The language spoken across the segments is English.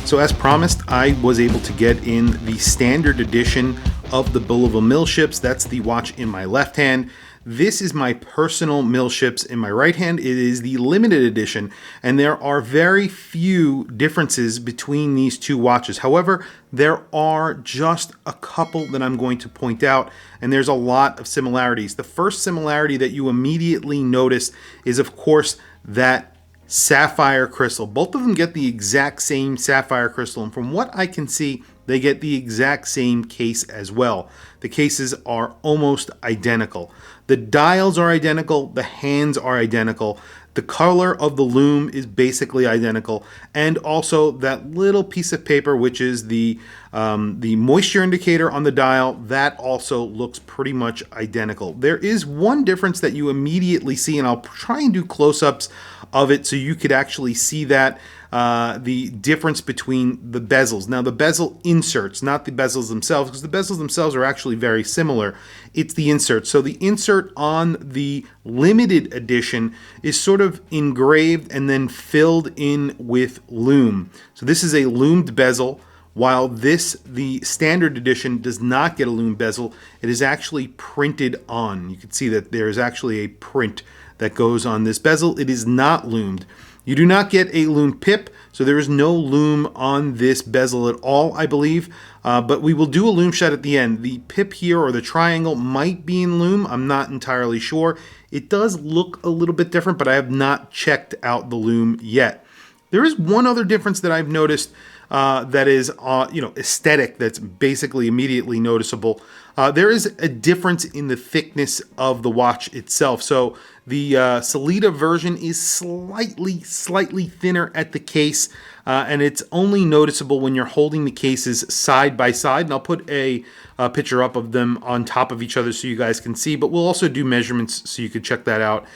So as promised, I was able to get in the standard edition of the Bulova mill ships. That's the watch in my left hand. This is my personal mill ships in my right hand. It is the limited edition, and there are very few differences between these two watches. However, there are just a couple that I'm going to point out, and there's a lot of similarities. The first similarity that you immediately notice is, of course, that sapphire crystal. Both of them get the exact same sapphire crystal, and from what I can see, they get the exact same case as well. The cases are almost identical. The dials are identical, the hands are identical, the color of the lume is basically identical, and also that little piece of paper, which is the moisture indicator on the dial, that also looks pretty much identical. There is one difference that you immediately see, and I'll try and do close-ups of it so you could actually see that, the difference between the bezels. Now, the bezel inserts, not the bezels themselves, because the bezels themselves are actually very similar. It's the insert. So the insert on the limited edition is sort of engraved and then filled in with lume. So this is a lumed bezel, while this, the standard edition, does not get a lume bezel. It is actually printed on. You can see that there is actually a print that goes on this bezel. It is not lumed. You do not get a lume pip, so there is no lume on this bezel at all, I believe. But we will do a lume shot at the end. The pip here, or the triangle, might be in lume. I'm not entirely sure. It does look a little bit different, but I have not checked out the lume yet. There is one other difference that I've noticed that is, aesthetic, that's basically immediately noticeable. There is a difference in the thickness of the watch itself. So the Sellita version is slightly thinner at the case, and it's only noticeable when you're holding the cases side by side. And I'll put a picture up of them on top of each other so you guys can see, but we'll also do measurements so you can check that out.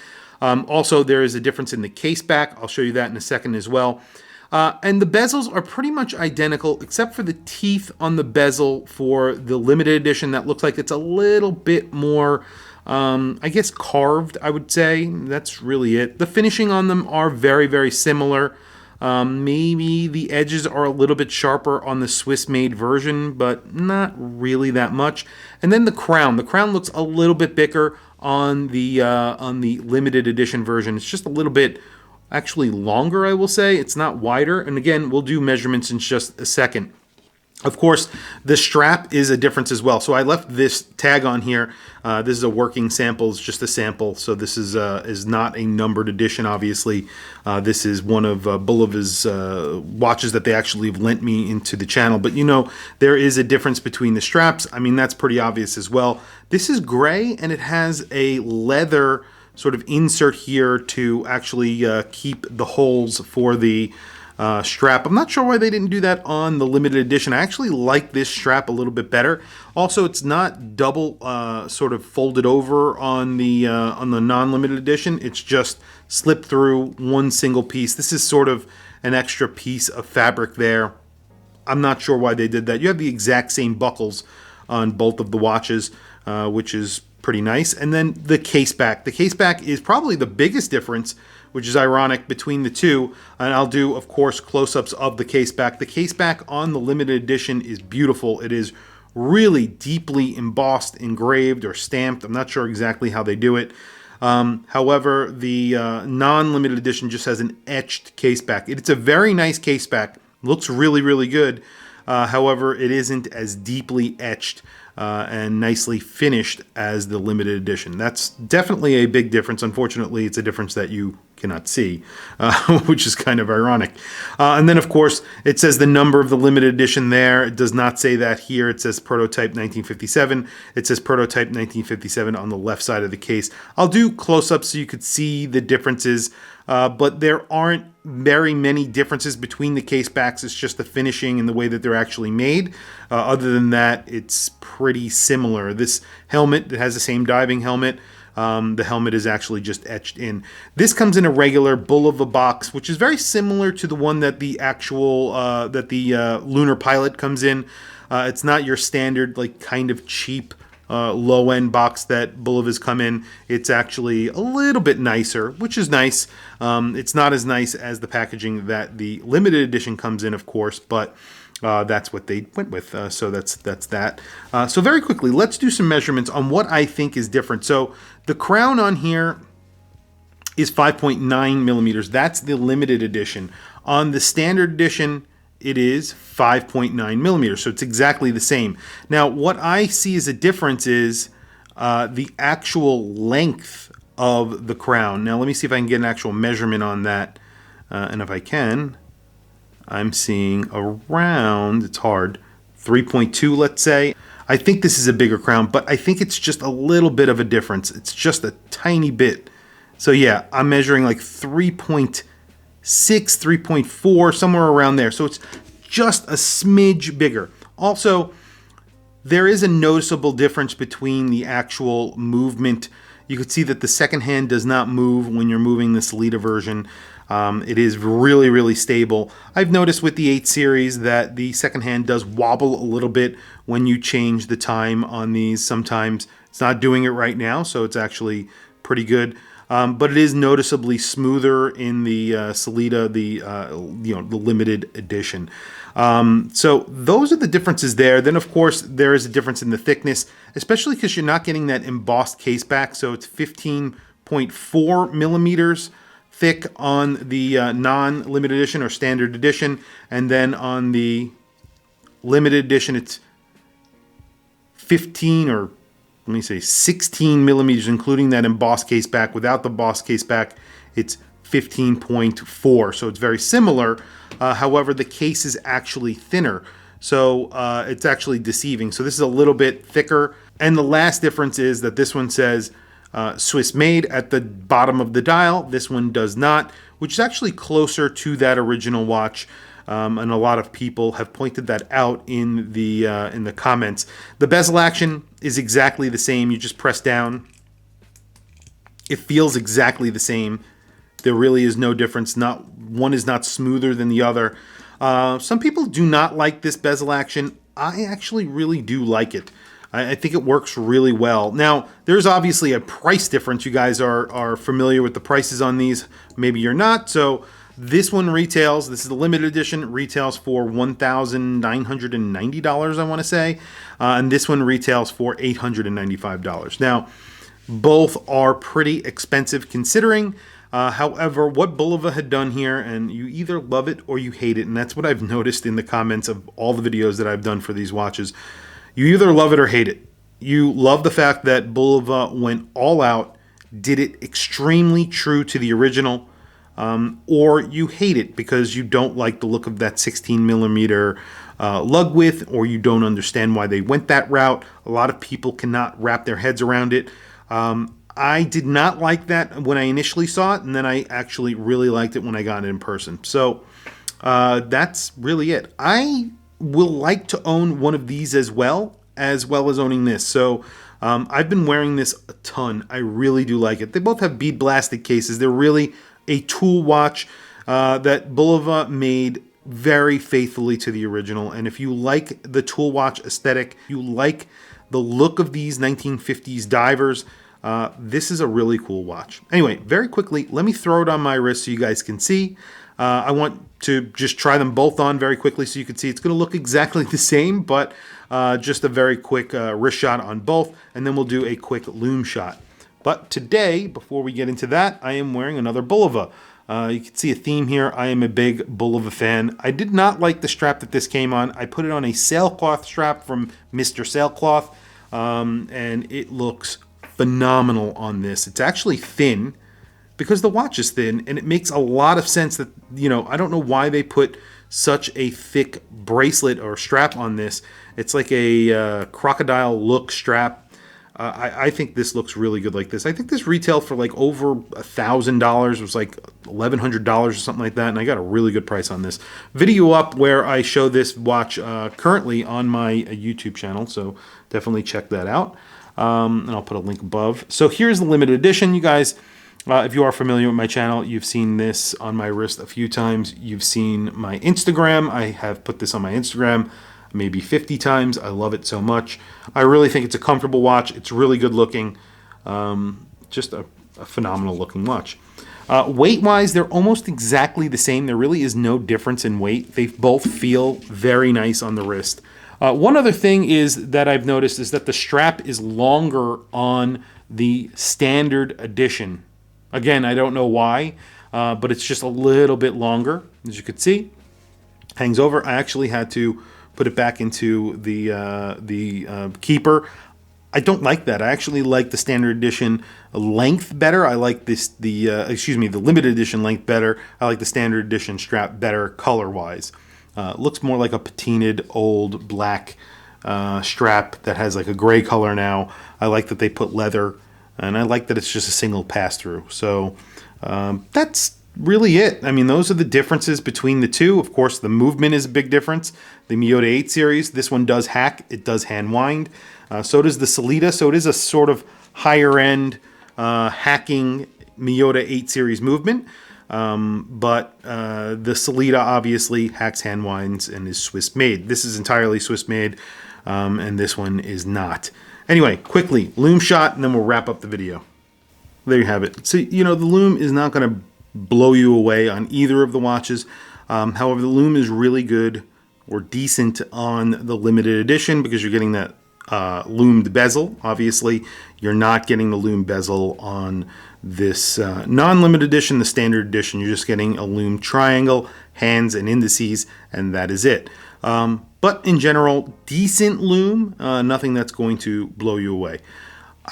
Also, there is a difference in the case back. I'll show you that in a second as well. And the bezels are pretty much identical, except for the teeth on the bezel for the limited edition. That looks like it's a little bit more, carved, I would say. That's really it. The finishing on them are very, very similar. Maybe the edges are a little bit sharper on the Swiss-made version, but not really that much. And then the crown. The crown looks a little bit bigger on the limited edition version. It's just a little bit actually longer, I will say. It's not wider. And again, we'll do measurements in just a second. Of course, the strap is a difference as well. So I left this tag on here. This is a working sample. It's just a sample. So this is not a numbered edition, obviously. This is one of Bulova's watches that they actually have lent me into the channel. But, there is a difference between the straps. I mean, that's pretty obvious as well. This is gray, and it has a leather sort of insert here to actually keep the holes for the strap. I'm not sure why they didn't do that on the limited edition. I actually like this strap a little bit better. Also, it's not double sort of folded over on the non-limited edition. It's just slipped through one single piece. This is sort of an extra piece of fabric there. I'm not sure why they did that. You have the exact same buckles on both of the watches, which is pretty nice. And then the case back. The case back is probably the biggest difference, which is ironic, between the two. And I'll do, of course, close-ups of the case back. The case back on the limited edition is beautiful. It is really deeply embossed, engraved, or stamped. I'm not sure exactly how they do it. However, the non-limited edition just has an etched case back. It's a very nice case back. Looks really, really good. However, it isn't as deeply etched and nicely finished as the limited edition. That's definitely a big difference. Unfortunately, it's a difference that you cannot see, which is kind of ironic. And then, of course, it says the number of the limited edition there. It does not say that here. It says prototype 1957. It says prototype 1957 on the left side of the case. I'll do close-ups so you could see the differences, but there aren't very many differences between the case backs. It's just the finishing and the way that they're actually made. Other than that, it's pretty similar. This helmet, it has the same diving helmet. The helmet is actually just etched in. This comes in a regular Bulova box, which is very similar to the one that the actual Lunar Pilot comes in. It's not your standard, kind of cheap low-end box that Bulova's come in. It's actually a little bit nicer, which is nice. It's not as nice as the packaging that the limited edition comes in, of course, but that's what they went with. So that's that. So very quickly, let's do some measurements on what I think is different. So the crown on here is 5.9 millimeters. That's the limited edition. On the standard edition, it is 5.9 millimeters. So it's exactly the same. Now, what I see as a difference is the actual length of the crown. Now, let me see if I can get an actual measurement on that. And if I can, I'm seeing around, it's hard, 3.2, let's say. I think this is a bigger crown, but I think it's just a little bit of a difference. It's just a tiny bit. So yeah, I'm measuring like 3.6, 3.4, somewhere around there. So it's just a smidge bigger. Also, there is a noticeable difference between the actual movement. You could see that the second hand does not move when you're moving the Sellita version. It is really, really stable. I've noticed with the 8 series that the second hand does wobble a little bit when you change the time on these. Sometimes it's not doing it right now, so it's actually pretty good. But it is noticeably smoother in the Sellita, the limited edition. So those are the differences there. Then, of course, there is a difference in the thickness, especially because you're not getting that embossed case back. So it's 15.4 millimeters thick on the non-limited edition or standard edition. And then on the limited edition, it's 15 or 16 millimeters, including that embossed case back. Without the embossed case back, it's 15.4. So it's very similar. However, the case is actually thinner. So it's actually deceiving. So this is a little bit thicker. And the last difference is that this one says Swiss made at the bottom of the dial. This one does not, which is actually closer to that original watch. And a lot of people have pointed that out in the comments. The bezel action is exactly the same. You just press down. It feels exactly the same. There really is no difference. One is not smoother than the other. Some people do not like this bezel action. I actually really do like it. I think it works really well. Now, there's obviously a price difference. You guys are familiar with the prices on these. Maybe you're not. So this one retails, this is the limited edition, retails for $1,990, I want to say. And this one retails for $895. Now, both are pretty expensive considering. However, what Bulova had done here, and you either love it or you hate it, and that's what I've noticed in the comments of all the videos that I've done for these watches. You either love it or hate it. You love the fact that Bulova went all out, did it extremely true to the original, or you hate it because you don't like the look of that 16 millimeter lug width, or you don't understand why they went that route. A lot of people cannot wrap their heads around it. I did not like that when I initially saw it, and then I actually really liked it when I got it in person. So that's really it. I will like to own one of these as well as owning this. So I've been wearing this a ton. I really do like it. They both have bead blasted cases. They're really a tool watch that Bulova made very faithfully to the original. And if you like the tool watch aesthetic, you like the look of these 1950s divers, this is a really cool watch. Anyway, very quickly, let me throw it on my wrist so you guys can see. I want to just try them both on very quickly so you can see. It's going to look exactly the same, but just a very quick wrist shot on both, and then we'll do a quick loom shot. But today, before we get into that, I am wearing another Bulova. You can see a theme here. I am a big Bulova fan. I did not like the strap that this came on. I put it on a sailcloth strap from Mr. Sailcloth, and it looks phenomenal on this. It's actually thin because the watch is thin, and it makes a lot of sense that, I don't know why they put such a thick bracelet or strap on this. It's like a crocodile look strap. I think this looks really good like this. I think this retailed for like over $1,000. It was like $1,100 or something like that, and I got a really good price on this. Video up where I show this watch currently on my YouTube channel, so definitely check that out. And I'll put a link above. So here's the limited edition, you guys. If you are familiar with my channel, you've seen this on my wrist a few times. You've seen my Instagram. I have put this on my Instagram. maybe 50 times. I love it so much. I really think it's a comfortable watch. It's really good looking. Just a phenomenal looking watch. Weight-wise, they're almost exactly the same. There really is no difference in weight. They both feel very nice on the wrist. One other thing is that I've noticed is that the strap is longer on the standard edition. Again, I don't know why, but it's just a little bit longer, as you can see. Hangs over. I actually had to put it back into the keeper. I don't like that. I actually like the standard edition length better. I like the limited edition length better. I like the standard edition strap better color-wise. Looks more like a patinaed old black strap that has like a gray color now. I like that they put leather, and I like that it's just a single pass-through. So that's really it. I mean, those are the differences between the two. Of course, the movement is a big difference. The Miyota 8 series, this one does hack. It does hand wind. So does the Sellita. So it is a sort of higher end hacking Miyota 8 series movement. But the Sellita obviously hacks hand winds and is Swiss made. This is entirely Swiss made, and this one is not. Anyway, quickly, lume shot, and then we'll wrap up the video. There you have it. So, you know, the lume is not going to blow you away on either of the watches. However, the lume is really good or decent on the limited edition because you're getting that loomed bezel. Obviously, you're not getting the lume bezel on this non-limited edition, the standard edition. You're just getting a lume triangle, hands and indices, and that is it. But in general, decent lume, nothing that's going to blow you away.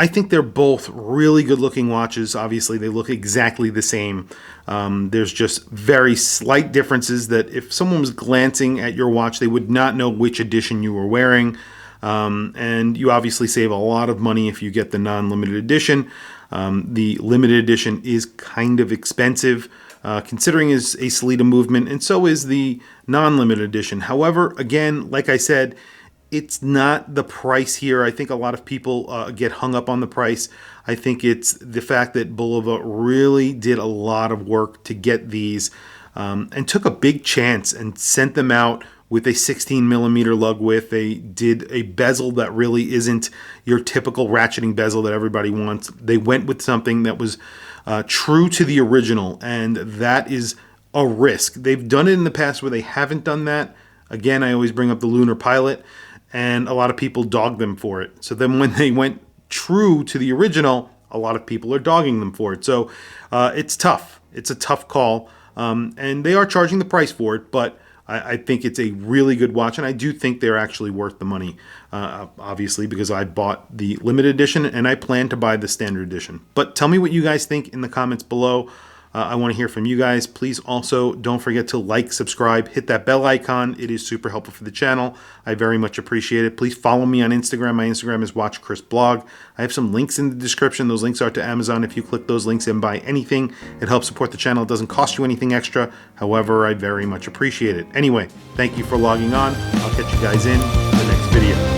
I think they're both really good looking watches. Obviously, they look exactly the same. There's just very slight differences that if someone was glancing at your watch, they would not know which edition you were wearing. And you obviously save a lot of money if you get the non-limited edition. The limited edition is kind of expensive, considering it's a Sellita movement, and so is the non-limited edition. However, again, like I said, it's not the price here. I think a lot of people get hung up on the price. I think it's the fact that Bulova really did a lot of work to get these and took a big chance and sent them out with a 16 millimeter lug width. They did a bezel that really isn't your typical ratcheting bezel that everybody wants. They went with something that was true to the original, and that is a risk. They've done it in the past where they haven't done that. Again, I always bring up the Lunar Pilot, and a lot of people dog them for it. So then when they went true to the original, a lot of people are dogging them for it. So it's tough. It's a tough call, and they are charging the price for it, but I think it's a really good watch, and I do think they're actually worth the money, obviously, because I bought the limited edition, and I plan to buy the standard edition. But tell me what you guys think in the comments below. I want to hear from you guys. Please also don't forget to like, subscribe, hit that bell icon. It is super helpful for the channel. I very much appreciate it. Please follow me on Instagram. My Instagram is WatchChrisBlog. I have some links in the description. Those links are to Amazon. If you click those links and buy anything, it helps support the channel. It doesn't cost you anything extra. However, I very much appreciate it. Anyway, thank you for logging on. I'll catch you guys in the next video.